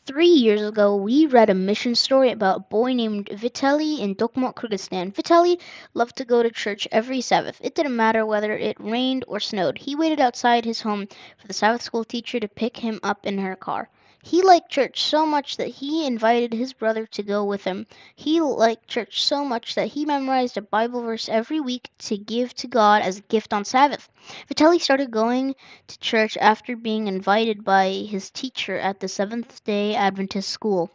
3 years ago, we read a mission story about a boy named Vitaly in Tokmak, Kyrgyzstan. Vitaly loved to go to church every Sabbath. It didn't matter whether it rained or snowed. He waited outside his home for the Sabbath school teacher to pick him up in her car. He liked church so much that he invited his brother to go with him. He liked church so much that he memorized a Bible verse every week to give to God as a gift on Sabbath. Vitaly started going to church after being invited by his teacher at the Seventh-day Adventist school.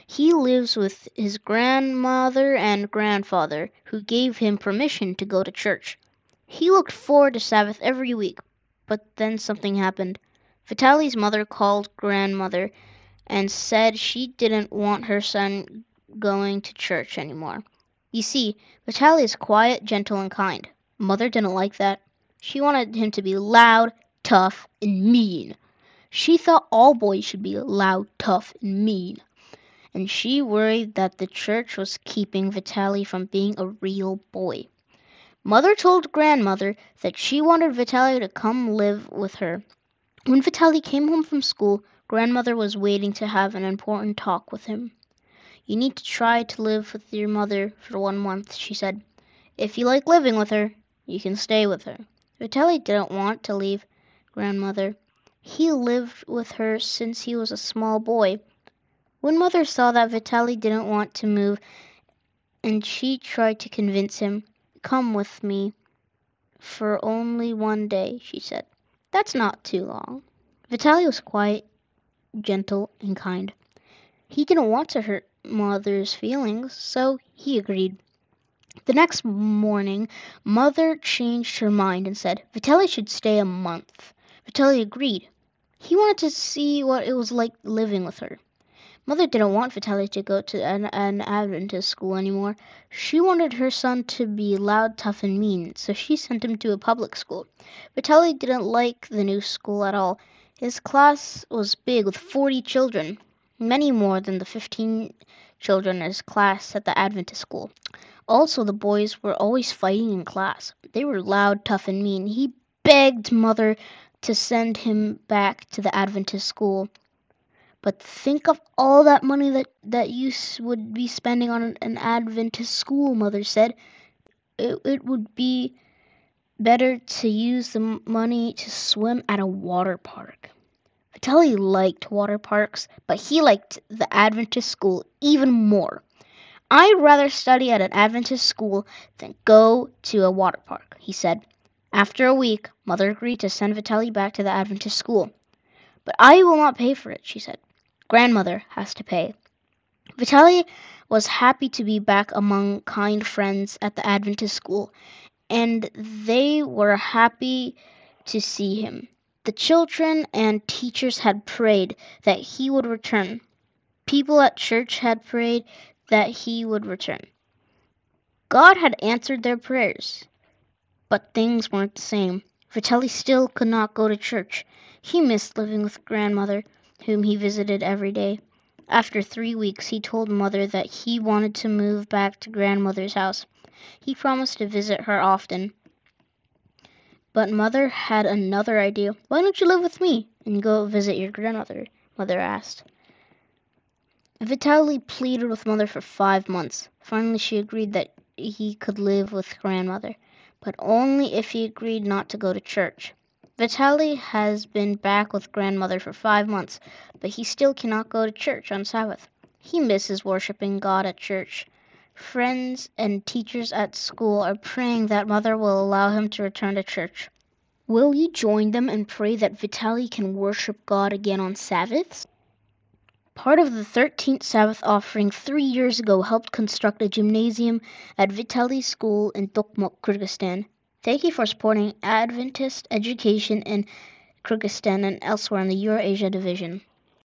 He lives with his grandmother and grandfather, who gave him permission to go to church. He looked forward to Sabbath every week, but then something happened. Vitaly's mother called grandmother and said she didn't want her son going to church anymore. You see, Vitaly is quiet, gentle, and kind. Mother didn't like that. She wanted him to be loud, tough, and mean. She thought all boys should be loud, tough, and mean. And she worried that the church was keeping Vitaly from being a real boy. Mother told grandmother that she wanted Vitaly to come live with her. When Vitaly came home from school, grandmother was waiting to have an important talk with him. You need to try to live with your mother for 1 month, she said. If you like living with her, you can stay with her. Vitaly didn't want to leave grandmother. He lived with her since he was a small boy. When mother saw that Vitaly didn't want to move, and she tried to convince him, "Come with me for only 1 day," she said. "That's not too long." Vitaly was quiet, gentle, and kind. He didn't want to hurt mother's feelings, so he agreed. The next morning, mother changed her mind and said Vitaly should stay a month. Vitaly agreed. He wanted to see what it was like living with her. Mother didn't want Vitaly to go to an Adventist school anymore. She wanted her son to be loud, tough, and mean, so she sent him to a public school. Vitaly didn't like the new school at all. His class was big with 40 children, many more than the 15 children in his class at the Adventist school. Also, the boys were always fighting in class. They were loud, tough, and mean. He begged mother to send him back to the Adventist school. But think of all that money that you would be spending on an Adventist school, mother said. It would be better to use the money to swim at a water park. Vitaly liked water parks, but he liked the Adventist school even more. "I'd rather study at an Adventist school than go to a water park," he said. After a week, mother agreed to send Vitaly back to the Adventist school. "But I will not pay for it," she said. "Grandmother has to pay." Vitaly was happy to be back among kind friends at the Adventist school, and they were happy to see him. The children and teachers had prayed that he would return. People at church had prayed that he would return. God had answered their prayers, but things weren't the same. Vitaly still could not go to church. He missed living with grandmother, whom he visited every day. After 3 weeks, he told mother that he wanted to move back to grandmother's house. He promised to visit her often. But mother had another idea. "Why don't you live with me and go visit your grandmother?" mother asked. Vitaly pleaded with mother for 5 months. Finally, she agreed that he could live with grandmother, but only if he agreed not to go to church. Vitaly has been back with grandmother for 5 months, but he still cannot go to church on Sabbath. He misses worshiping God at church. Friends and teachers at school are praying that mother will allow him to return to church. Will you join them and pray that Vitaly can worship God again on Sabbaths? Part of the 13th Sabbath offering 3 years ago helped construct a gymnasium at Vitaly's school in Tokmak, Kyrgyzstan. Thank you for supporting Adventist education in Kyrgyzstan and elsewhere in the Eurasia division.